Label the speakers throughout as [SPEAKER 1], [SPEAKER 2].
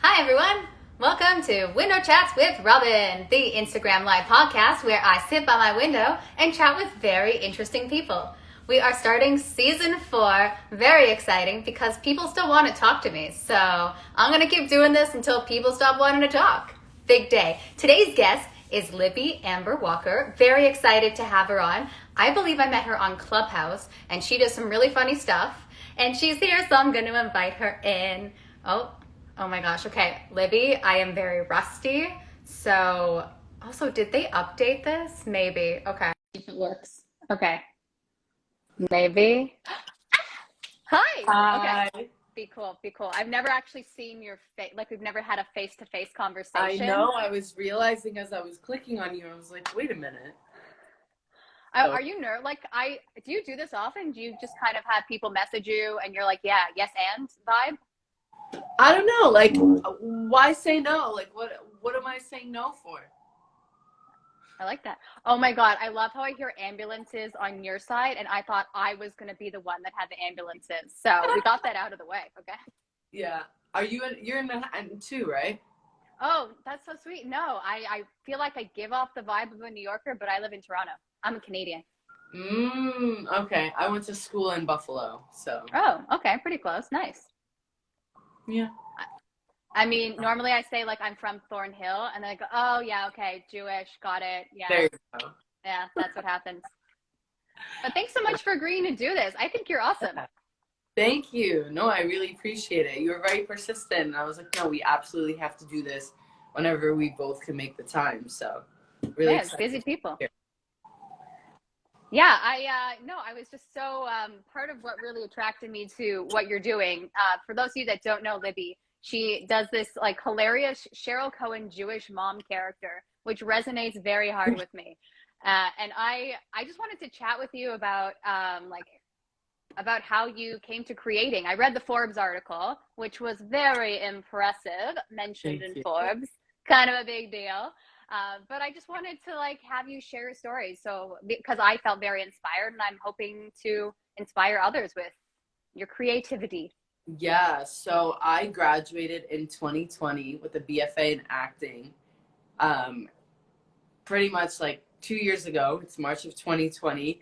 [SPEAKER 1] Hi everyone! Welcome to Window Chats with Robyn, the Instagram Live podcast where I sit by my window and chat with very interesting people. We are starting season 4, very exciting because people still want to talk to me. So I'm going to keep doing this until people stop wanting to talk. Big day. Today's guest is Libby Amber Walker. Very excited to have her on. I believe I met her on Clubhouse and she does some really funny stuff. And she's here, so I'm going to invite her in. Oh my gosh. Okay, Libby, I am very rusty. So, also, did they update this? Maybe. Okay. If it works. Okay. Maybe. Hi. Okay.
[SPEAKER 2] Hi.
[SPEAKER 1] Be cool. Be cool. I've never actually seen your face. Like, we've never had a face-to-face
[SPEAKER 2] I
[SPEAKER 1] conversation.
[SPEAKER 2] know. I was realizing as I was clicking on you, I was like, wait a minute.
[SPEAKER 1] Are you do you do this often? Do you just kind of have people message you and you're like, yeah, yes, and vibe?
[SPEAKER 2] I don't know. Like, why say no? Like, what am I saying no for?
[SPEAKER 1] I like that. Oh my God. I love how I hear ambulances on your side, and I thought I was going to be the one that had the ambulances. So we got that out of the way. Okay.
[SPEAKER 2] Yeah. You're in Manhattan too, right?
[SPEAKER 1] Oh, that's so sweet. No, I feel like I give off the vibe of a New Yorker, but I live in Toronto. I'm a Canadian.
[SPEAKER 2] Okay. I went to school in Buffalo, so.
[SPEAKER 1] Oh, okay. Pretty close. Nice.
[SPEAKER 2] Yeah.
[SPEAKER 1] I mean, normally I say like I'm from Thornhill, and then I go, oh yeah, okay, Jewish, got it. Yeah.
[SPEAKER 2] There you go.
[SPEAKER 1] Yeah, that's what happens. But thanks so much for agreeing to do this. I think you're awesome.
[SPEAKER 2] Thank you. No, I really appreciate it. You were very persistent. And I was like, no, we absolutely have to do this whenever we both can make the time. So really excited.
[SPEAKER 1] Busy people. Yeah, I was just so part of what really attracted me to what you're doing. For those of you that don't know Libby, she does this like hilarious Sheryl Cohen Jewish mom character, which resonates very hard with me. And I just wanted to chat with you about about how you came to creating. I read the Forbes article, which was very impressive, mentioned in Forbes, kind of a big deal. But I just wanted to like have you share your story. So because I felt very inspired, and I'm hoping to inspire others with your creativity.
[SPEAKER 2] Yeah, so I graduated in 2020 with a BFA in acting. Pretty much like 2 years ago. It's March of 2020.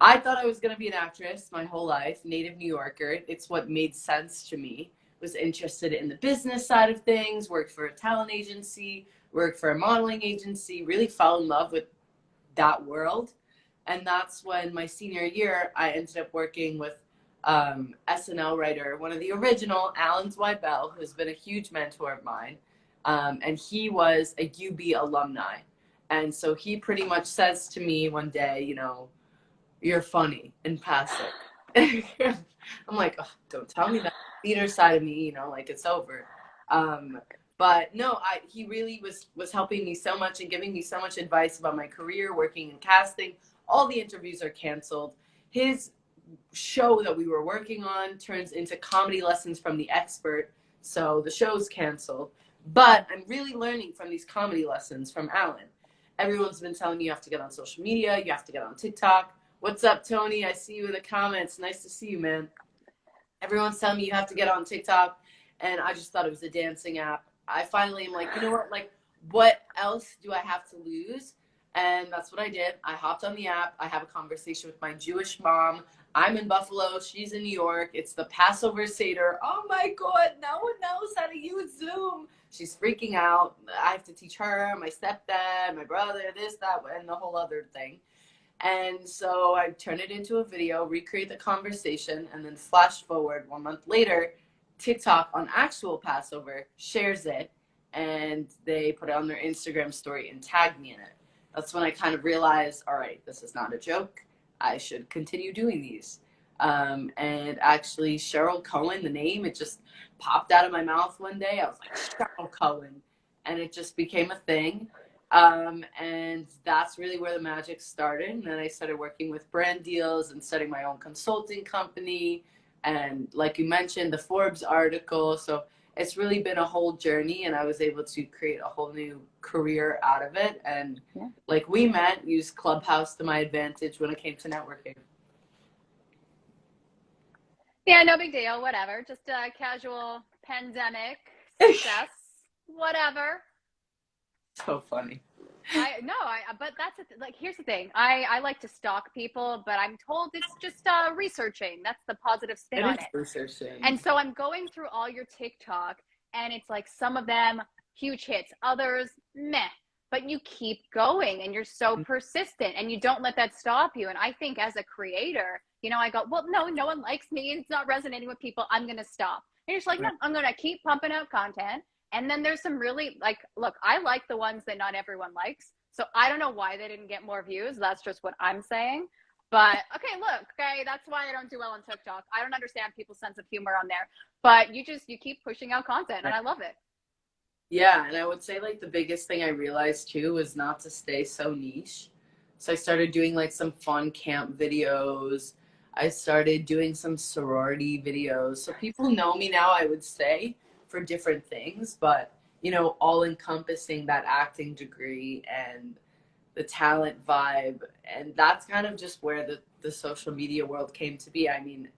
[SPEAKER 2] I thought I was going to be an actress my whole life, native New Yorker. It's what made sense to me. Was interested in the business side of things, worked for a talent agency, worked for a modeling agency, really fell in love with that world. And that's when my senior year, I ended up working with SNL writer, one of the original, Alan Zweibel, who's been a huge mentor of mine. And he was a UB alumni. And so he pretty much says to me one day, you know, you're funny in passing. I'm like, oh, don't tell me that. Theater side of me, you know, like it's over. But no, he really was helping me so much and giving me so much advice about my career, working in casting. All the interviews are canceled. His show that we were working on turns into comedy lessons from the expert. So the show's canceled. But I'm really learning from these comedy lessons from Alan. Everyone's been telling me you have to get on social media, you have to get on TikTok. What's up, Tony? I see you in the comments. Nice to see you, man. Everyone's telling me you have to get on TikTok, and I just thought it was a dancing app. I finally am like, you know what? Like, what else do I have to lose? And that's what I did. I hopped on the app. I have a conversation with my Jewish mom. I'm in Buffalo. She's in New York. It's the Passover Seder. Oh my God, no one knows how to use Zoom. She's freaking out. I have to teach her, my stepdad, my brother, this, that, and the whole other thing. And so I turn it into a video, recreate the conversation, and then flash forward 1 month later, TikTok on actual Passover shares it, and they put it on their Instagram story and tag me in it. That's when I kind of realized, all right, this is not a joke. I should continue doing these. And actually, Sheryl Cohen, the name, it just popped out of my mouth one day. I was like, Sheryl Cohen. And it just became a thing. And that's really where the magic started. And then I started working with brand deals and starting my own consulting company. And like you mentioned, the Forbes article. So it's really been a whole journey, and I was able to create a whole new career out of it. And like we met, use Clubhouse to my advantage when it came to networking.
[SPEAKER 1] Yeah, no big deal. Whatever. Just a casual pandemic success, whatever.
[SPEAKER 2] So funny.
[SPEAKER 1] But that's like, here's the thing. I like to stalk people, but I'm told it's just researching. That's the positive spin
[SPEAKER 2] It
[SPEAKER 1] on
[SPEAKER 2] is
[SPEAKER 1] it.
[SPEAKER 2] researching.
[SPEAKER 1] And so I'm going through all your TikTok, and it's like some of them huge hits, others meh. But you keep going, and you're so persistent, and you don't let that stop you. And I think as a creator, I go, well, no one likes me. It's not resonating with people. I'm gonna stop. And you're just like, no, I'm gonna keep pumping out content. And then there's some really like, look, I like the ones that not everyone likes. So I don't know why they didn't get more views. That's just what I'm saying. But okay, look, okay, that's why I don't do well on TikTok. I don't understand people's sense of humor on there. But you keep pushing out content, and I love it.
[SPEAKER 2] Yeah, and I would say like the biggest thing I realized too was not to stay so niche. So I started doing like some fun camp videos. I started doing some sorority videos. So people know me now, I would say, for different things, but all encompassing that acting degree and the talent vibe. And that's kind of just where the social media world came to be. I mean,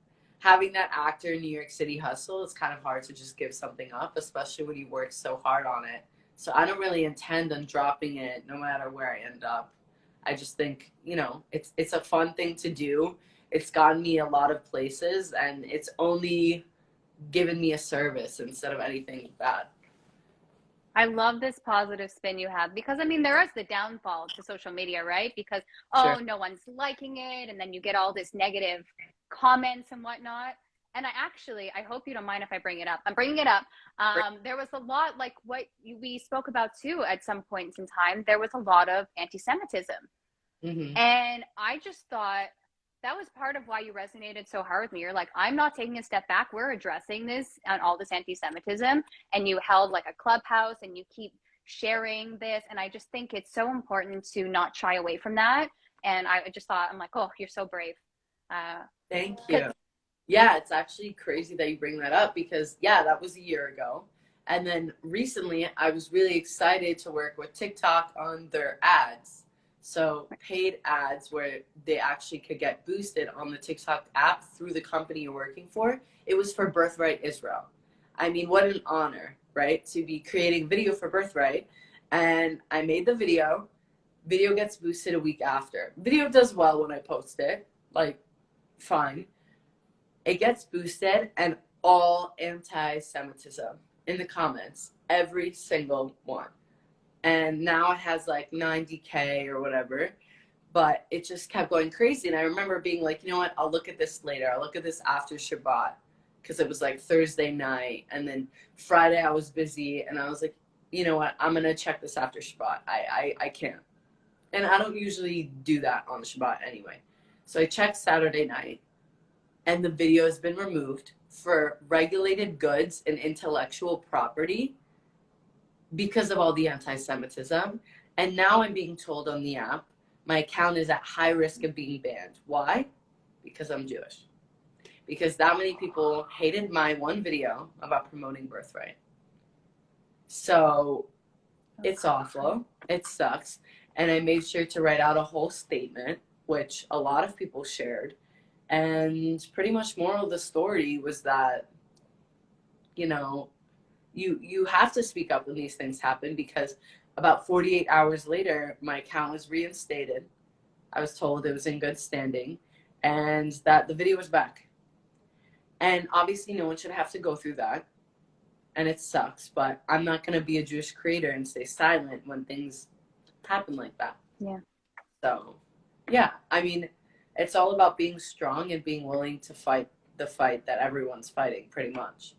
[SPEAKER 2] having that actor New York City hustle, it's kind of hard to just give something up, especially when you work so hard on it. So I don't really intend on dropping it no matter where I end up. I just think, it's a fun thing to do. It's gotten me a lot of places, and it's only given me a service instead of anything bad.
[SPEAKER 1] I love this positive spin you have, because I mean, there is the downfall to social media, right? Because,
[SPEAKER 2] Sure.
[SPEAKER 1] oh, no one's liking it. And then you get all this negative comments and whatnot. And I hope you don't mind if I bring it up. I'm bringing it up. There was a lot, like what we spoke about too at some points in time. There was a lot of anti-Semitism.
[SPEAKER 2] Mm-hmm.
[SPEAKER 1] And I just thought that was part of why you resonated so hard with me. You're like, I'm not taking a step back. We're addressing this and all this anti-Semitism. And you held like a clubhouse, and you keep sharing this. And I just think it's so important to not shy away from that. And I just thought, I'm like, oh, you're so brave.
[SPEAKER 2] Thank you. Yeah, it's actually crazy that you bring that up because, yeah, that was a year ago. And then recently, I was really excited to work with TikTok on their ads. So, paid ads where they actually could get boosted on the TikTok app through the company you're working for. It was for Birthright Israel. I mean, what an honor, right? To be creating video for Birthright. And I made the video. Video gets boosted a week after. Video does well when I post it, like, fine. It gets boosted, and all anti-Semitism in the comments, every single one. And now it has like 90K or whatever, but it just kept going crazy. And I remember being like, you know what, I'll look at this later. I'll look at this after Shabbat, because it was like Thursday night, and then Friday I was busy, and I was like, you know what, I'm gonna check this after Shabbat. I can't. And I don't usually do that on Shabbat anyway. So I checked Saturday night, and the video has been removed for regulated goods and intellectual property because of all the anti-Semitism. And now I'm being told on the app my account is at high risk of being banned. Why? Because I'm Jewish. Because that many people hated my one video about promoting Birthright. So it's awful. It sucks. And I made sure to write out a whole statement, which a lot of people shared. And pretty much moral of the story was that, you have to speak up when these things happen, because about 48 hours later, my account was reinstated. I was told it was in good standing and that the video was back. And obviously no one should have to go through that. And it sucks, but I'm not going to be a Jewish creator and stay silent when things happen like that.
[SPEAKER 1] Yeah.
[SPEAKER 2] So, yeah, I mean, it's all about being strong and being willing to fight the fight that everyone's fighting, pretty much.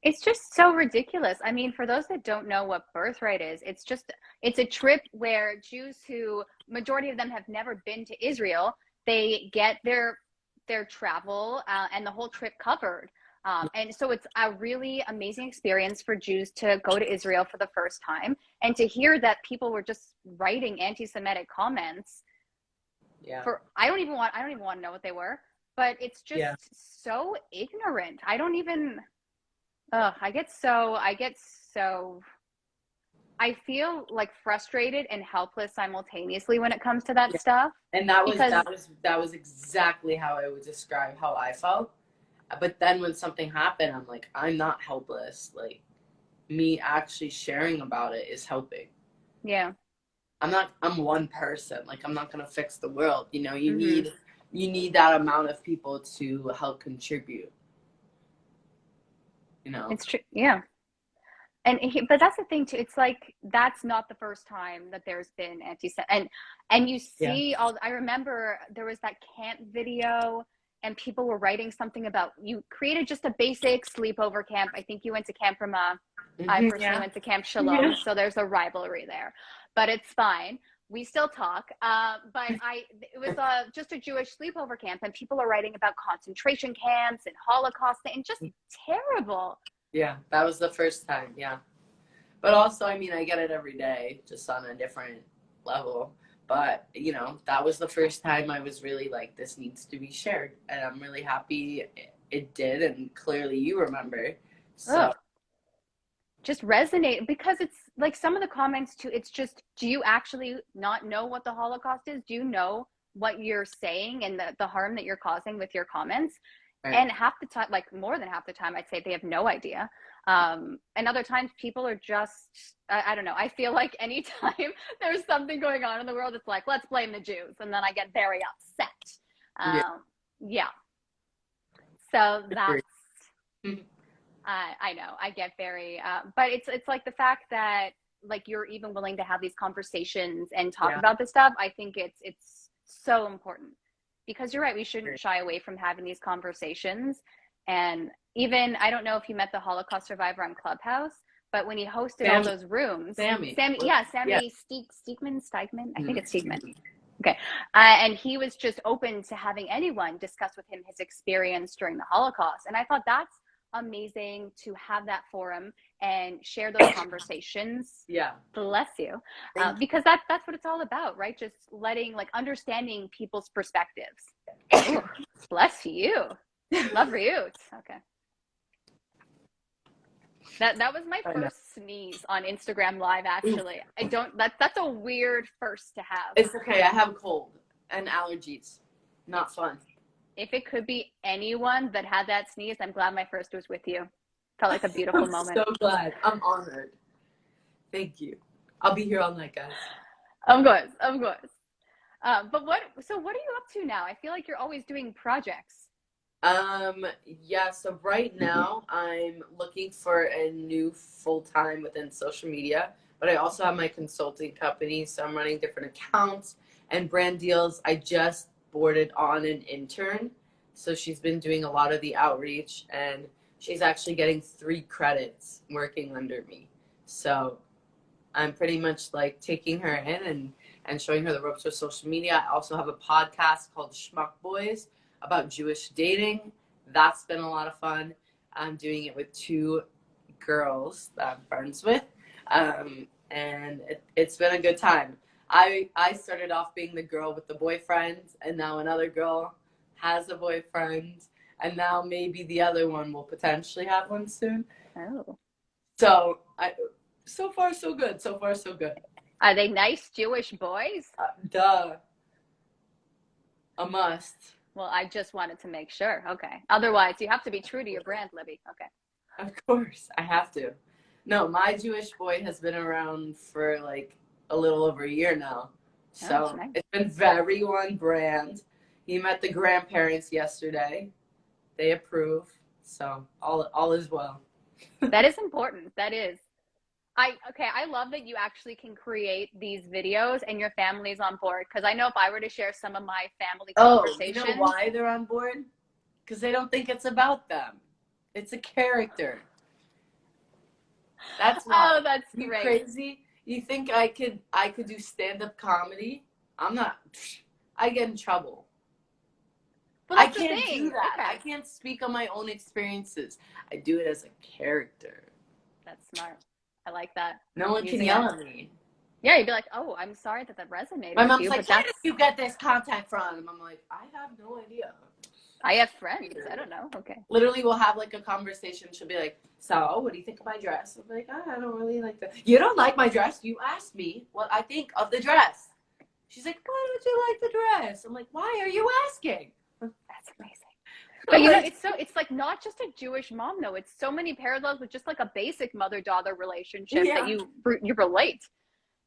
[SPEAKER 1] It's just so ridiculous. I mean, for those that don't know what Birthright is, it's a trip where Jews who, majority of them have never been to Israel, they get their travel and the whole trip covered. And so it's a really amazing experience for Jews to go to Israel for the first time, and to hear that people were just writing anti-Semitic comments.
[SPEAKER 2] Yeah.
[SPEAKER 1] I don't even want to know what they were, but it's just so ignorant. I don't even. I feel like frustrated and helpless simultaneously when it comes to that stuff.
[SPEAKER 2] And that was exactly how I would describe how I felt. But then when something happened, I'm like, I'm not helpless. Like, me actually sharing about it is helping.
[SPEAKER 1] Yeah.
[SPEAKER 2] I'm one person. Like, I'm not going to fix the world. You know,
[SPEAKER 1] Mm-hmm.
[SPEAKER 2] you need that amount of people to help contribute, you know?
[SPEAKER 1] It's true. Yeah. But that's the thing too. It's like that's not the first time that there's been and you
[SPEAKER 2] Yeah.
[SPEAKER 1] see all. I remember there was that camp video, and people were writing something about you created just a basic sleepover camp. I think you went to Camp Rama. I personally went to Camp Shalom, so there's a rivalry there, but it's fine. We still talk. It was just a Jewish sleepover camp, and people are writing about concentration camps and Holocaust and just terrible.
[SPEAKER 2] Yeah, that was the first time, yeah. But also, I mean, I get it every day, just on a different level. But, you know, that was the first time I was really like, this needs to be shared. And I'm really happy it did, and clearly you remember. So,
[SPEAKER 1] Ugh. Just resonate, because it's like some of the comments too, it's just, do you actually not know what the Holocaust is? Do you know what you're saying and the harm that you're causing with your comments?
[SPEAKER 2] right.
[SPEAKER 1] And half the time, like more than half the time, I'd say they have no idea. And other times people are just, I don't know. I feel like anytime there's something going on in the world, it's like, let's blame the Jews. And then I get very upset. Yeah. So that's, I know I get very, but it's like the fact that like you're even willing to have these conversations and talk about this stuff. I think it's so important, because you're right. We shouldn't shy away from having these conversations. And even, I don't know if you met the Holocaust survivor on Clubhouse, but when he hosted all those rooms, Sammy Steigman, I think it's Steigman. Okay. And he was just open to having anyone discuss with him his experience during the Holocaust. And I thought that's amazing to have that forum and share those conversations.
[SPEAKER 2] Yeah.
[SPEAKER 1] Bless you. Because that's what it's all about, right? Just letting, like, understanding people's perspectives. Ooh, bless you. Love roots. Okay. That was my first sneeze on Instagram Live, actually. That's a weird first to have.
[SPEAKER 2] It's okay. I have a cold and allergies. Not fun.
[SPEAKER 1] If it could be anyone that had that sneeze, I'm glad my first was with you. Felt like a beautiful moment.
[SPEAKER 2] I'm so glad. I'm honored. Thank you. I'll be here all night, guys.
[SPEAKER 1] Of course. But what are you up to now? I feel like you're always doing projects.
[SPEAKER 2] Yeah, so right now I'm looking for a new full-time within social media, but I also have my consulting company, so I'm running different accounts and brand deals. I just boarded on an intern, so she's been doing a lot of the outreach, and she's actually getting 3 credits working under me. So I'm pretty much like taking her in and showing her the ropes of social media. I also have a podcast called Schmuck Boys about Jewish dating. That's been a lot of fun. I'm doing it with 2 girls that I'm friends with, and it's been a good time. I started off being the girl with the boyfriend, and now another girl has a boyfriend, and now maybe the other one will potentially have one soon.
[SPEAKER 1] Oh.
[SPEAKER 2] So so far so good. So far so good.
[SPEAKER 1] Are they nice Jewish boys?
[SPEAKER 2] Duh. A must.
[SPEAKER 1] Well, I just wanted to make sure. Okay. Otherwise, you have to be true to your brand, Libby. Okay.
[SPEAKER 2] Of course, I have to. No, my Jewish boy has been around for like a little over a year now. So
[SPEAKER 1] nice.
[SPEAKER 2] It's been very on brand. He met the grandparents yesterday. They approve. So all is well.
[SPEAKER 1] That is important. That is. I love that you actually can create these videos and your family's on board. Because I know if I were to share some of my family conversations.
[SPEAKER 2] You know why they're on board? Because they don't think it's about them. It's a character. That's why.
[SPEAKER 1] Oh, that's
[SPEAKER 2] you
[SPEAKER 1] great.
[SPEAKER 2] Crazy? You think I could do stand-up comedy? I'm not. I get in trouble.
[SPEAKER 1] Well, that's
[SPEAKER 2] I can't do that.
[SPEAKER 1] Okay.
[SPEAKER 2] I can't speak on my own experiences. I do it as a character.
[SPEAKER 1] That's smart. I like that.
[SPEAKER 2] No one can yell at me.
[SPEAKER 1] Yeah, you'd be like, "Oh, I'm sorry that resonated."
[SPEAKER 2] My mom's
[SPEAKER 1] with you,
[SPEAKER 2] like, "Where did you get this content from?" I'm like, "I have no idea.
[SPEAKER 1] I have friends. I don't know." Okay.
[SPEAKER 2] Literally, we'll have like a conversation. She'll be like, "So, what do you think of my dress?" I'm like, "I don't really like that." "You don't like my dress? You asked me what I think of the dress." She's like, "Why don't you like the dress?" I'm like, "Why are you asking?"
[SPEAKER 1] That's amazing. But you know, it's like not just a Jewish mom though. It's so many parallels with just like a basic mother-daughter relationship that you relate.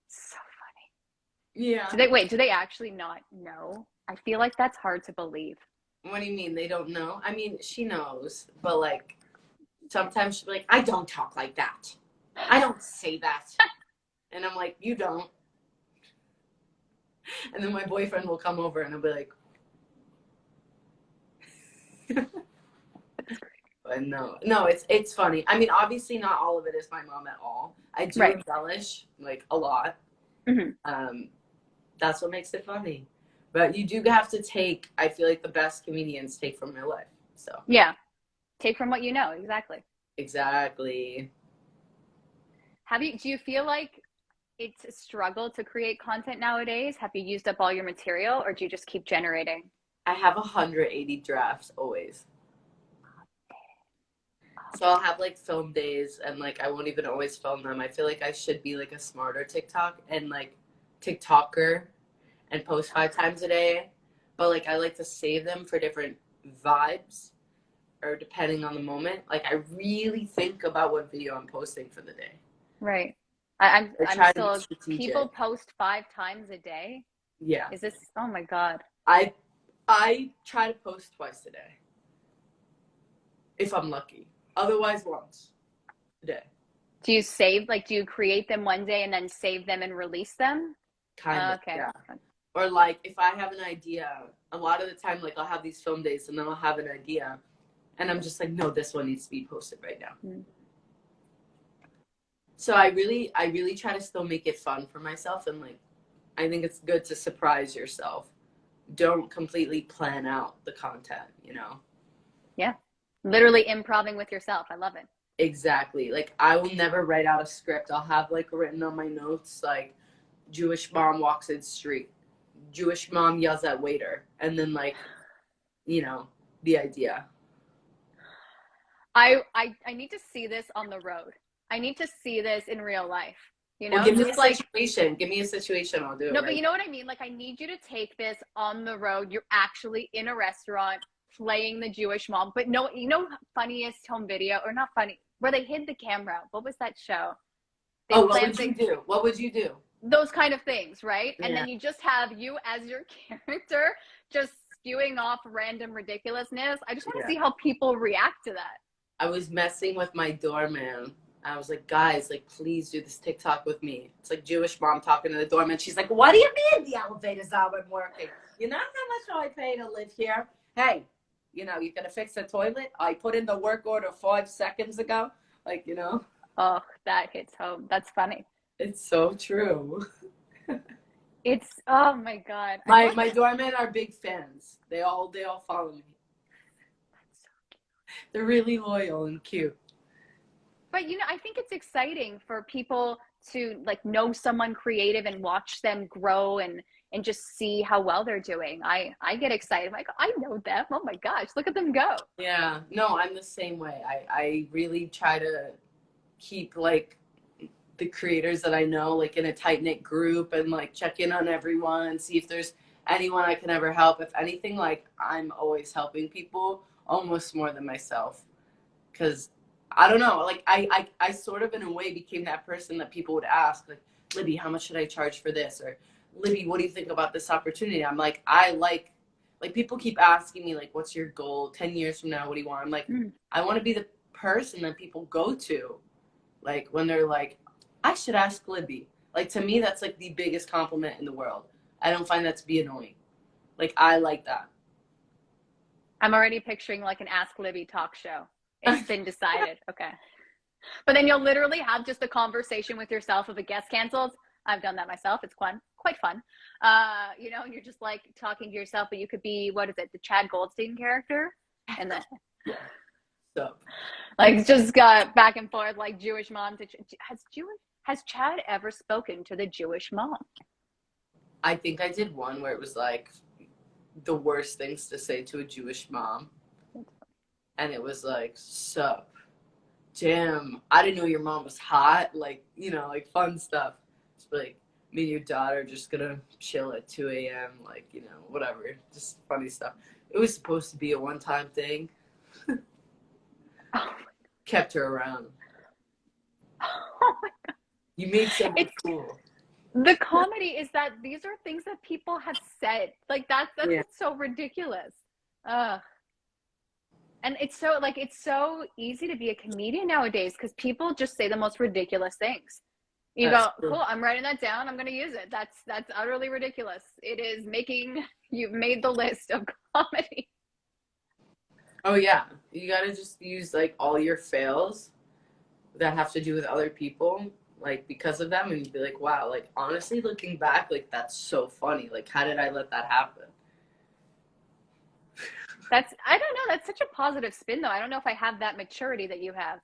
[SPEAKER 1] So funny.
[SPEAKER 2] Yeah.
[SPEAKER 1] Do they actually not know? I feel like that's hard to believe.
[SPEAKER 2] What do you mean they don't know? I mean, she knows, but like sometimes she'll be like, I don't talk like that. I don't say that. And I'm like, you don't. And then my boyfriend will come over and I'll be like, but no, it's funny. I mean, obviously not all of it is my mom at all. I do embellish like a lot.
[SPEAKER 1] Mm-hmm.
[SPEAKER 2] That's what makes it funny. But you do have to take, I feel like the best comedians take from their life. So
[SPEAKER 1] yeah, take from what you know.
[SPEAKER 2] Exactly.
[SPEAKER 1] Do you feel like it's a struggle to create content nowadays? Have you used up all your material, or do you just keep generating?
[SPEAKER 2] I have 180 drafts always. So I'll have like film days and like I won't even always film them. I feel like I should be like a smarter TikTok and like TikToker and post 5 times a day. But like I like to save them for different vibes or depending on the moment. Like I really think about what video I'm posting for the day.
[SPEAKER 1] Right. I'm still, people post 5 times a day.
[SPEAKER 2] Yeah.
[SPEAKER 1] Is this, oh my God.
[SPEAKER 2] I try to post twice a day. If I'm lucky. Otherwise once a day.
[SPEAKER 1] Do you create them one day and then save them and release them?
[SPEAKER 2] Kind of,
[SPEAKER 1] okay.
[SPEAKER 2] Yeah. Or like if I have an idea, a lot of the time like I'll have these film days and then I'll have an idea and I'm just like, no, this one needs to be posted right now. Mm. So I really try to still make it fun for myself and like I think it's good to surprise yourself. Don't completely plan out the content, you know?
[SPEAKER 1] Yeah. Literally improvising with yourself. I love it.
[SPEAKER 2] Exactly. Like I will never write out a script. I'll have like written on my notes like Jewish mom walks in street. Jewish mom yells at waiter. And then like, you know, the idea.
[SPEAKER 1] I need to see this on the road. I need to see this in real life. You know,
[SPEAKER 2] well, give me a situation. Give me a situation. I'll do it.
[SPEAKER 1] No, but you know what I mean? Like I need you to take this on the road. You're actually in a restaurant playing the Jewish mom. But no, you know, funniest home video, or not funny, where they hid the camera. What was that show?
[SPEAKER 2] What would you do? What would you do?
[SPEAKER 1] Those kind of things, right? Yeah. And then you just have you as your character just spewing off random ridiculousness. I just want to see how people react to that.
[SPEAKER 2] I was messing with my doorman. I was like, guys, like, please do this TikTok with me. It's like Jewish mom talking to the doorman. She's like, what do you mean the elevators aren't working? You know how much I pay to live here? Hey, you know, you're going to fix the toilet? I put in the work order 5 seconds ago. Like, you know.
[SPEAKER 1] Oh, that hits home. That's funny.
[SPEAKER 2] It's so true.
[SPEAKER 1] It's, oh my God.
[SPEAKER 2] My doormen are big fans. They all follow me.
[SPEAKER 1] That's so cute.
[SPEAKER 2] They're really loyal and cute.
[SPEAKER 1] But, you know, I think it's exciting for people to like know someone creative and watch them grow and just see how well they're doing. I get excited. I'm like, I know them. Oh my gosh, look at them go.
[SPEAKER 2] Yeah, no, I'm the same way. I really try to keep like the creators that I know like in a tight knit group and like check in on everyone, see if there's anyone I can ever help. If anything, like I'm always helping people almost more than myself. Cause I don't know, like I sort of in a way became that person that people would ask, like, Libby, how much should I charge for this? Or Libby, what do you think about this opportunity? I'm like, I like people keep asking me like, what's your goal 10 years from now? What do you want? I'm like, I want to be the person that people go to. Like when they're like, I should ask Libby. Like to me, that's like the biggest compliment in the world. I don't find that to be annoying. Like I like that.
[SPEAKER 1] I'm already picturing like an Ask Libby talk show. It's been decided. Okay. But then you'll literally have just a conversation with yourself if a guest cancels. I've done that myself. It's quite fun. You know, and you're just like talking to yourself, but you could be, what is it, the Chad Goldstein character? And then
[SPEAKER 2] so
[SPEAKER 1] like just got back and forth like Jewish mom to has Chad ever spoken to the Jewish mom?
[SPEAKER 2] I think I did one where it was like the worst things to say to a Jewish mom. And it was like, sup, damn, I didn't know your mom was hot. Like, you know, like fun stuff. It's like, me and your daughter are just gonna chill at 2 a.m. Like, you know, whatever. Just funny stuff. It was supposed to be a one-time thing.
[SPEAKER 1] Oh,
[SPEAKER 2] Kept her around.
[SPEAKER 1] oh my God.
[SPEAKER 2] You made someone
[SPEAKER 1] It's
[SPEAKER 2] cool.
[SPEAKER 1] the comedy is that these are things that people have said. Like that's
[SPEAKER 2] Yeah.
[SPEAKER 1] what's so ridiculous. Ugh. And it's so easy to be a comedian nowadays because people just say the most ridiculous things. You
[SPEAKER 2] That's
[SPEAKER 1] go,
[SPEAKER 2] true.
[SPEAKER 1] cool, I'm writing that down. I'm going to use it. That's utterly ridiculous. It is you've made the list of comedy.
[SPEAKER 2] Oh yeah. You gotta just use like all your fails that have to do with other people, like because of them, and you'd be like, wow, like honestly looking back, like that's so funny. Like how did I let that happen?
[SPEAKER 1] I don't know, that's such a positive spin though. I don't know if I have that maturity that you have.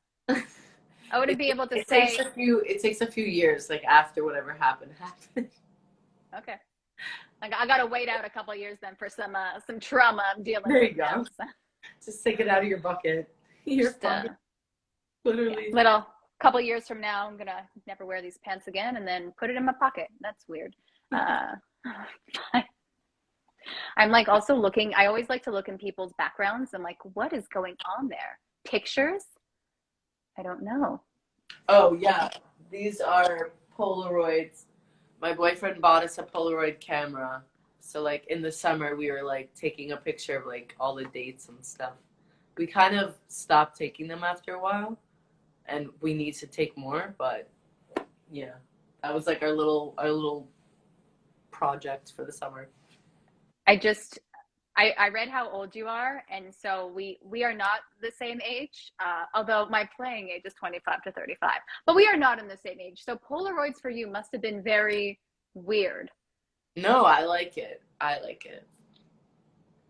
[SPEAKER 1] I wouldn't
[SPEAKER 2] it,
[SPEAKER 1] be able to
[SPEAKER 2] it takes
[SPEAKER 1] say,
[SPEAKER 2] a few years, like after whatever happened.
[SPEAKER 1] okay. I got to wait out a couple of years then for some trauma I'm dealing
[SPEAKER 2] There
[SPEAKER 1] with
[SPEAKER 2] you
[SPEAKER 1] now.
[SPEAKER 2] go.
[SPEAKER 1] So
[SPEAKER 2] Just take it out of your bucket. You're
[SPEAKER 1] just
[SPEAKER 2] fine.
[SPEAKER 1] yeah,
[SPEAKER 2] Literally.
[SPEAKER 1] little couple of years from now, I'm going to never wear these pants again and then put it in my pocket. That's weird. I'm like also looking, I always like to look in people's backgrounds. I'm like, what is going on there? Pictures? I don't know.
[SPEAKER 2] Oh yeah. These are Polaroids. My boyfriend bought us a Polaroid camera. So like in the summer we were like taking a picture of like all the dates and stuff. We kind of stopped taking them after a while and we need to take more, but yeah. That was like our little project for the summer.
[SPEAKER 1] I read how old you are, and so we are not the same age. Although my playing age is 25 to 35, but we are not in the same age. So Polaroids for you must have been very weird.
[SPEAKER 2] No, I like it. I like it.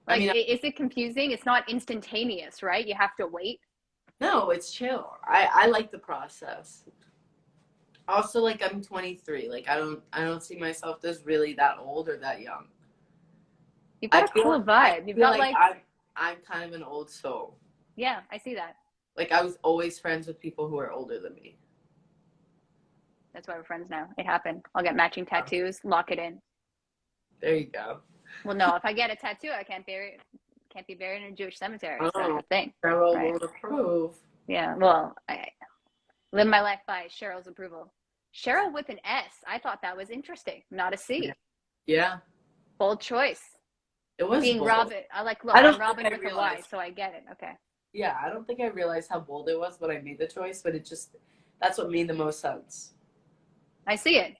[SPEAKER 2] I
[SPEAKER 1] Like,
[SPEAKER 2] mean,
[SPEAKER 1] is it confusing? It's not instantaneous, right? You have to wait.
[SPEAKER 2] no, it's chill. I like the process. Also, like I'm 23. Like I don't see myself as really that old or that young.
[SPEAKER 1] You've got a cool
[SPEAKER 2] I
[SPEAKER 1] vibe. You've
[SPEAKER 2] feel
[SPEAKER 1] got
[SPEAKER 2] like
[SPEAKER 1] like,
[SPEAKER 2] I'm kind of an old soul.
[SPEAKER 1] yeah, I see that.
[SPEAKER 2] Like I was always friends with people who are older than me.
[SPEAKER 1] That's why we're friends now. It happened. I'll get matching tattoos, lock it in.
[SPEAKER 2] There you go.
[SPEAKER 1] Well, no, if I get a tattoo, I can't be buried in a Jewish cemetery. It's
[SPEAKER 2] Oh,
[SPEAKER 1] a thing,
[SPEAKER 2] Cheryl
[SPEAKER 1] right?
[SPEAKER 2] will approve.
[SPEAKER 1] Yeah. Well, I live my life by Cheryl's approval. Cheryl with an S. I thought that was interesting. Not a
[SPEAKER 2] Yeah.
[SPEAKER 1] C.
[SPEAKER 2] Yeah,
[SPEAKER 1] Bold choice.
[SPEAKER 2] it was
[SPEAKER 1] Being
[SPEAKER 2] bold.
[SPEAKER 1] Robyn. Look,
[SPEAKER 2] I don't
[SPEAKER 1] I'm
[SPEAKER 2] think
[SPEAKER 1] Robyn
[SPEAKER 2] I
[SPEAKER 1] with a Y,
[SPEAKER 2] realized.
[SPEAKER 1] so I get it. Okay.
[SPEAKER 2] Yeah, I don't think I realized how bold it was when I made the choice, but that's what made the most sense.
[SPEAKER 1] I see it.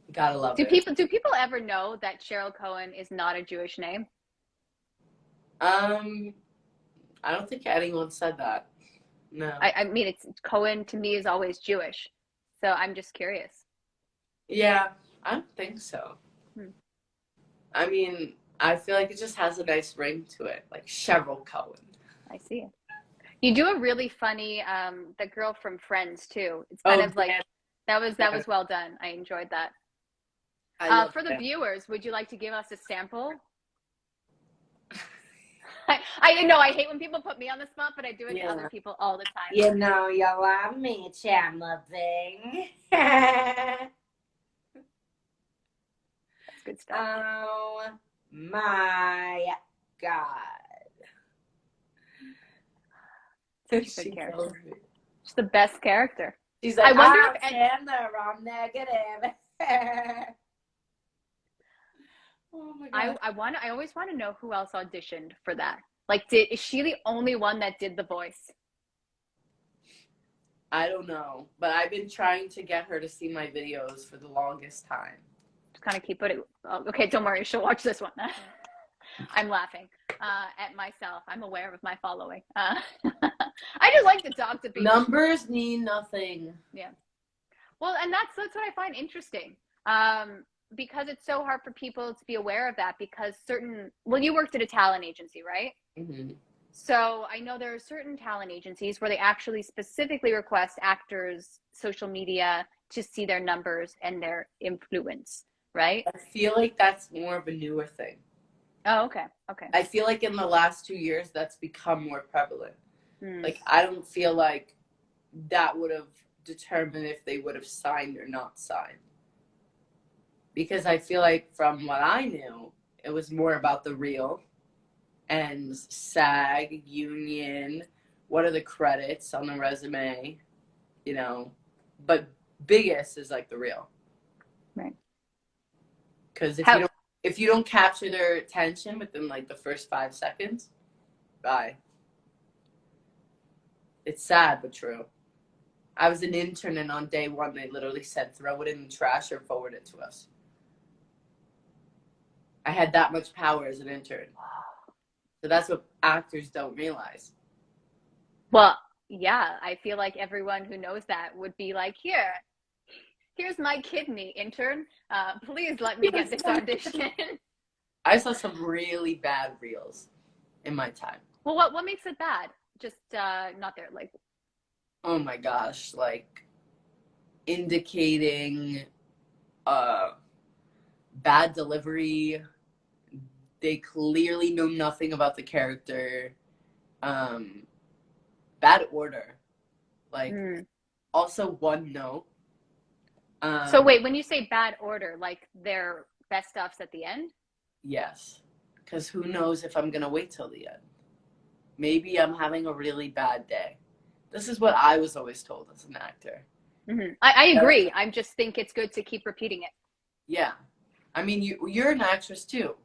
[SPEAKER 2] You gotta love
[SPEAKER 1] Do
[SPEAKER 2] it.
[SPEAKER 1] people ever know that Sheryl Cohen is not a Jewish name?
[SPEAKER 2] Um, I don't think anyone said that. No.
[SPEAKER 1] I mean, it's Cohen to me is always Jewish, so I'm just curious.
[SPEAKER 2] Yeah, I don't think so.
[SPEAKER 1] Hmm.
[SPEAKER 2] I mean, I feel like it just has a nice ring to it, like Sheryl Cohen.
[SPEAKER 1] I see it. You do a really funny the girl from Friends too. It's kind
[SPEAKER 2] Oh,
[SPEAKER 1] of like
[SPEAKER 2] Dan,
[SPEAKER 1] that was well done. I enjoyed that.
[SPEAKER 2] I love
[SPEAKER 1] For the
[SPEAKER 2] that.
[SPEAKER 1] viewers, would you like to give us a sample? I know I hate when people put me on the spot, but I do it to other people all the time.
[SPEAKER 2] You know you love me, Chandler thing. That's
[SPEAKER 1] Good stuff.
[SPEAKER 2] Oh my God.
[SPEAKER 1] Such a good character. She's the best character.
[SPEAKER 2] She's like,
[SPEAKER 1] I wonder if
[SPEAKER 2] Chandler, I'm negative. Oh my God.
[SPEAKER 1] I always want to know who else auditioned for that. Like, is she the only one that did the voice?
[SPEAKER 2] I don't know, but I've been trying to get her to see my videos for the longest time.
[SPEAKER 1] Just kind of keep it. Okay, don't worry. She'll watch this one. I'm laughing at myself. I'm aware of my following. I just like to talk to people.
[SPEAKER 2] Numbers mean nothing.
[SPEAKER 1] Yeah. Well, and that's what I find interesting. Because it's so hard for people to be aware of that because you worked at a talent agency, right?
[SPEAKER 2] Mm-hmm.
[SPEAKER 1] So I know there are certain talent agencies where they actually specifically request actors' social media to see their numbers and their influence, right?
[SPEAKER 2] I feel like that's more of a newer thing.
[SPEAKER 1] Oh, okay. Okay.
[SPEAKER 2] I feel like in the last 2 years, that's become more prevalent. Like, I don't feel like that would have determined if they would have signed or not signed. Because I feel like from what I knew, it was more about the real. and SAG, union, what are the credits on the resume, you know, but biggest is like the real.
[SPEAKER 1] Right.
[SPEAKER 2] Because
[SPEAKER 1] How,
[SPEAKER 2] if you don't capture their attention within like the first 5 seconds, bye. It's sad but true. I was an intern, and on day 1 they literally said throw it in the trash or forward it to us. I had that much power as an intern. So that's what actors don't realize.
[SPEAKER 1] well, yeah, I feel like everyone who knows that would be like, here's my kidney, intern. Please let me get this audition.
[SPEAKER 2] I saw some really bad reels in my time.
[SPEAKER 1] Well, what makes it bad? Just not there, like.
[SPEAKER 2] Oh my gosh, like indicating bad delivery. They clearly know nothing about the character. Bad order. Like, also one note.
[SPEAKER 1] So wait, when you say bad order, like their best stuff's at the end?
[SPEAKER 2] Yes. Because who knows if I'm going to wait till the end. Maybe I'm having a really bad day. This is what I was always told as an actor.
[SPEAKER 1] Mm-hmm. I agree. I just think it's good to keep repeating it.
[SPEAKER 2] Yeah. I mean, you're an actress too.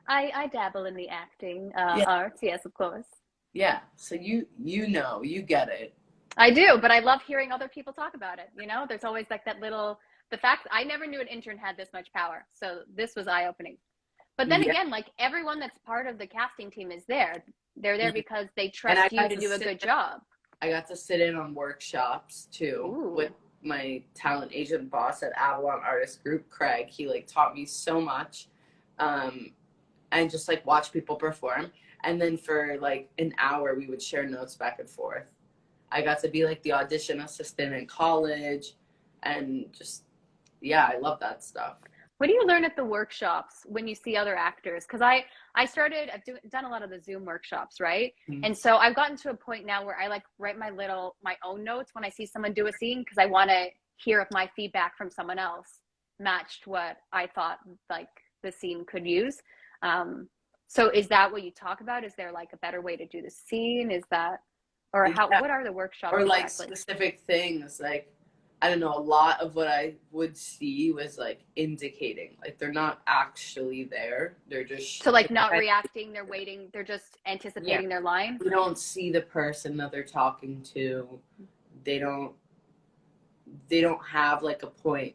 [SPEAKER 1] I dabble in the acting
[SPEAKER 2] Yeah.
[SPEAKER 1] arts, yes, of course.
[SPEAKER 2] Yeah. So you know, you get it.
[SPEAKER 1] I do, but I love hearing other people talk about it. You know, there's always like that little, the fact I never knew an intern had this much power. So this was eye-opening. But then again, like everyone that's part of the casting team is there. They're there because they trust you to do a good job.
[SPEAKER 2] I got to sit in on workshops too with my talent agent boss at Avalon Artist Group, Craig. He like taught me so much. And just like watch people perform. And then for like an hour, we would share notes back and forth. I got to be like the audition assistant in college, and just, yeah, I love that stuff.
[SPEAKER 1] What do you learn at the workshops when you see other actors? Because I've done a lot of the Zoom workshops, right? Mm-hmm. And so I've gotten to a point now where I like write my own notes when I see someone do a scene, because I want to hear if my feedback from someone else matched what I thought like the scene could use. So is that what you talk about? Is there like a better way to do the scene? Is that, or how, what are the workshops?
[SPEAKER 2] Or like exactly? Specific things, like, I don't know, a lot of what I would see was like indicating, like they're not actually there. They're just.
[SPEAKER 1] So like not reacting, they're waiting, they're just anticipating their line?
[SPEAKER 2] We don't see the person that they're talking to. They don't have like a point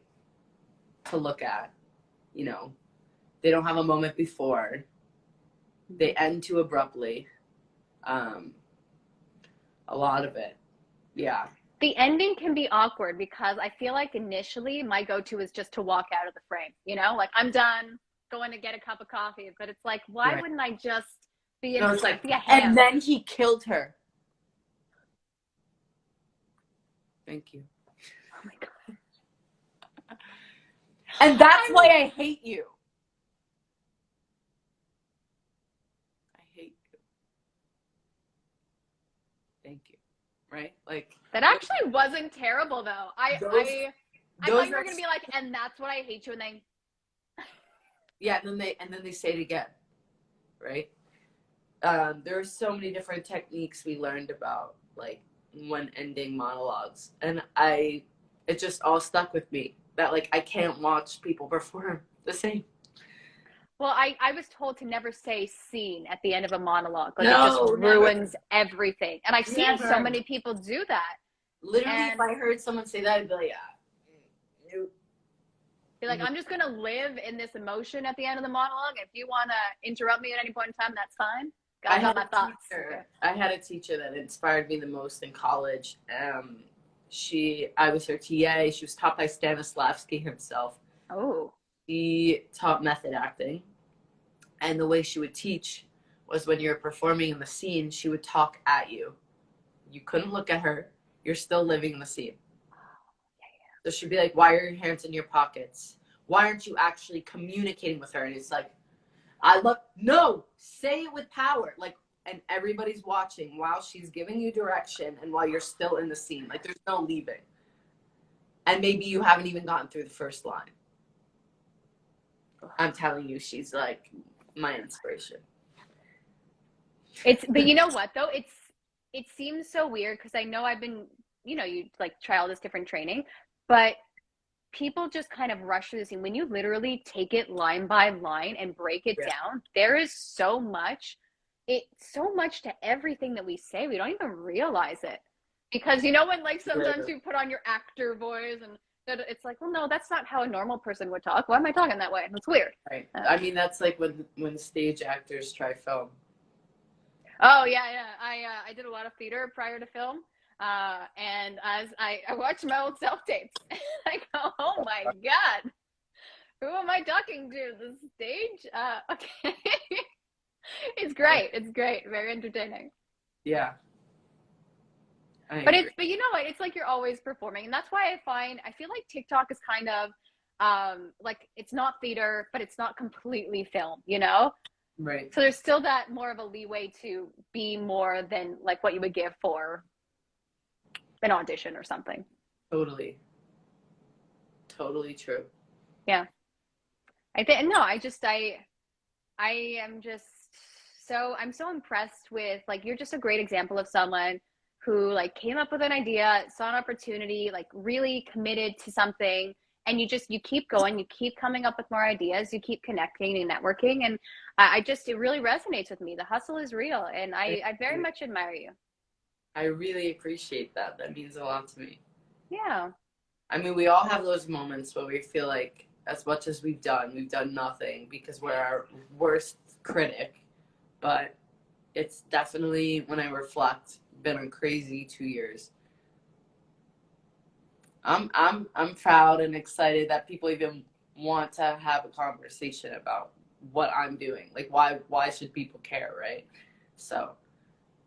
[SPEAKER 2] to look at, you know. They don't have a moment before. They end too abruptly. A lot of it. Yeah.
[SPEAKER 1] The ending can be awkward because I feel like initially my go-to is just to walk out of the frame, you know, like I'm done going to get a cup of coffee, but it's like, why wouldn't I just be
[SPEAKER 2] it's like, be a ham? And then he killed her. Thank you.
[SPEAKER 1] Oh my God.
[SPEAKER 2] And that's why I hate you. I hate you. Thank you. Right? Like,
[SPEAKER 1] that actually wasn't terrible though. I thought you were gonna be like, and that's what I hate you, and then
[SPEAKER 2] yeah, and then they say it again, right? There are so many different techniques we learned about, like when ending monologues, and it just all stuck with me that like I can't watch people perform the same.
[SPEAKER 1] Well, I was told to never say scene at the end of a monologue. Like, it just ruins everything. And I've seen so many people do that.
[SPEAKER 2] Literally, if I heard someone say that, I'd be like, yeah. Nope.
[SPEAKER 1] Be like, I'm just going to live in this emotion at the end of the monologue. If you want to interrupt me at any point in time, that's fine. I got my thoughts.
[SPEAKER 2] I had a teacher that inspired me the most in college. I was her TA. She was taught by Stanislavski himself.
[SPEAKER 1] Oh.
[SPEAKER 2] She taught method acting, and the way she would teach was when you were performing in the scene, she would talk at you. You couldn't look at her. You're still living in the scene. So she'd be like, why are your hands in your pockets? Why aren't you actually communicating with her? And it's like, no, say it with power. Like, and everybody's watching while she's giving you direction and while you're still in the scene. Like, there's no leaving. And maybe you haven't even gotten through the first line. I'm telling you, she's like my inspiration.
[SPEAKER 1] But you know what though? It seems so weird because I know I've been, you like try all this different training, but people just kind of rush through the scene. When you literally take it line by line and break it
[SPEAKER 2] Yeah.
[SPEAKER 1] down, there is so much. It's so much to everything that we say. We don't even realize it. Because when like sometimes you put on your actor voice and it's like, well, no, that's not how a normal person would talk. Why am I talking that way? It's weird.
[SPEAKER 2] Right. I mean, that's like when stage actors try film.
[SPEAKER 1] Oh yeah. I did a lot of theater prior to film. And as I watched my old self tapes, I go, oh my God, who am I talking to? The stage? Okay. It's great. It's great. Very entertaining.
[SPEAKER 2] Yeah.
[SPEAKER 1] But you know what? It's like you're always performing. And that's why I feel like TikTok is kind of like it's not theater, but it's not completely film,
[SPEAKER 2] Right.
[SPEAKER 1] So there's still that more of a leeway to be more than like what you would give for an audition or something.
[SPEAKER 2] Totally true.
[SPEAKER 1] Yeah. I think no, I am just I'm so impressed with like you're just a great example of someone who like came up with an idea, saw an opportunity, like really committed to something, and you keep going, you keep coming up with more ideas, you keep connecting and networking, and it really resonates with me. The hustle is real, and I very much admire you.
[SPEAKER 2] I really appreciate that. That means a lot to me.
[SPEAKER 1] Yeah.
[SPEAKER 2] I mean, we all have those moments where we feel like as much as we've done nothing because we're our worst critic. But it's definitely, when I reflect, been a crazy 2 years. I'm proud and excited that people even want to have a conversation about what I'm doing. Like why should people care, right? So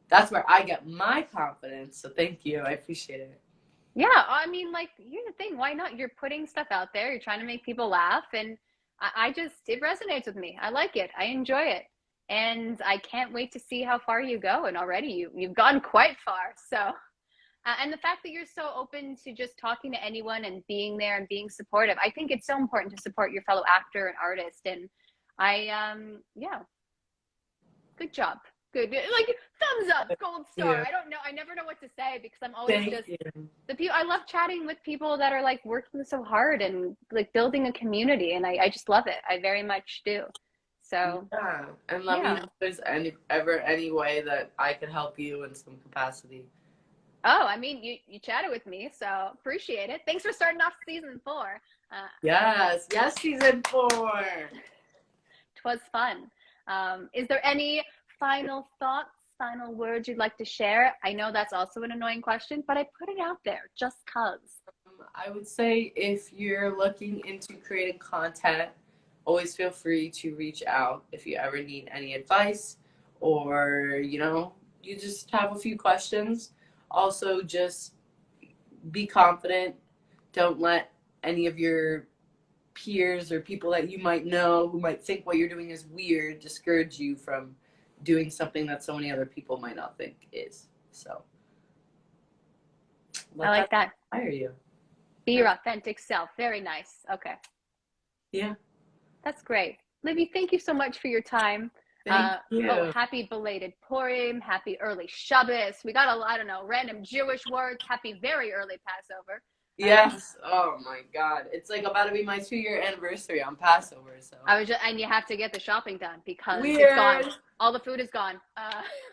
[SPEAKER 2] that's where I get my confidence. So thank you. I appreciate it.
[SPEAKER 1] Yeah, I mean, like, here's the thing. Why not? You're putting stuff out there. You're trying to make people laugh. And it resonates with me. I like it. I enjoy it. And I can't wait to see how far you go. And already you've gone quite far. So, and the fact that you're so open to just talking to anyone and being there and being supportive, I think it's so important to support your fellow actor and artist. And yeah, good job. Good. Like, thumbs up, gold star.
[SPEAKER 2] Yeah.
[SPEAKER 1] I don't know. I never know what to say because I'm always
[SPEAKER 2] Thank you.
[SPEAKER 1] the people. I love chatting with people that are like working so hard and like building a community. And I just love it. I very much do. So,
[SPEAKER 2] yeah. And let me know if there's ever any way that I could help you in some capacity.
[SPEAKER 1] Oh, I mean, you chatted with me, so appreciate it. Thanks for starting off season 4.
[SPEAKER 2] Yes, season 4.
[SPEAKER 1] Twas fun. Is there any final thoughts, final words you'd like to share? I know that's also an annoying question, but I put it out there just cause.
[SPEAKER 2] I would say if you're looking into creating content, always feel free to reach out if you ever need any advice or, you just have a few questions. Also, just be confident. Don't let any of your peers or people that you might know who might think what you're doing is weird discourage you from doing something that so many other people might not think is. So
[SPEAKER 1] I like that.
[SPEAKER 2] Inspire you.
[SPEAKER 1] Be your authentic self. Very nice. Okay.
[SPEAKER 2] Yeah.
[SPEAKER 1] That's great. Libby, thank you so much for your time.
[SPEAKER 2] Thank you.
[SPEAKER 1] Oh, happy belated Purim. Happy early Shabbos. We got random Jewish words. Happy very early Passover.
[SPEAKER 2] Yes. Oh my God. It's like about to be my 2-year anniversary on Passover. So
[SPEAKER 1] and you have to get the shopping done because
[SPEAKER 2] weird.
[SPEAKER 1] It's gone. All the food is gone.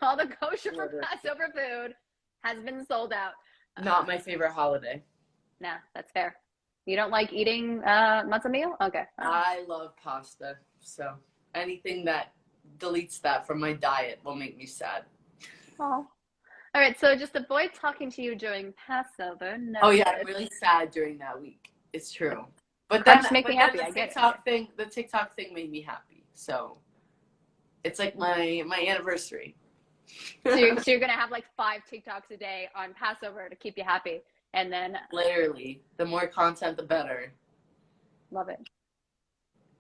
[SPEAKER 1] All the kosher for Passover food has been sold out.
[SPEAKER 2] Not my favorite holiday.
[SPEAKER 1] Nah, that's fair. You don't like eating matzah meal? Okay.
[SPEAKER 2] I love pasta. So anything that deletes that from my diet will make me sad.
[SPEAKER 1] Oh. All right, so just avoid talking to you during Passover. No.
[SPEAKER 2] Oh yeah, I'm really sad during that week. It's true. But then
[SPEAKER 1] make me happy.
[SPEAKER 2] The TikTok thing made me happy. So it's like my anniversary.
[SPEAKER 1] So you're gonna have like 5 TikToks a day on Passover to keep you happy, and then
[SPEAKER 2] literally, the more content, the better.
[SPEAKER 1] Love it.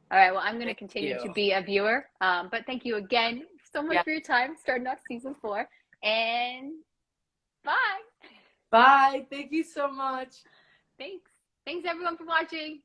[SPEAKER 1] All right, well, I'm gonna continue to be a viewer. But thank you again so much for your time, starting off season 4. And bye.
[SPEAKER 2] Bye. Thank you so much.
[SPEAKER 1] Thanks everyone for watching.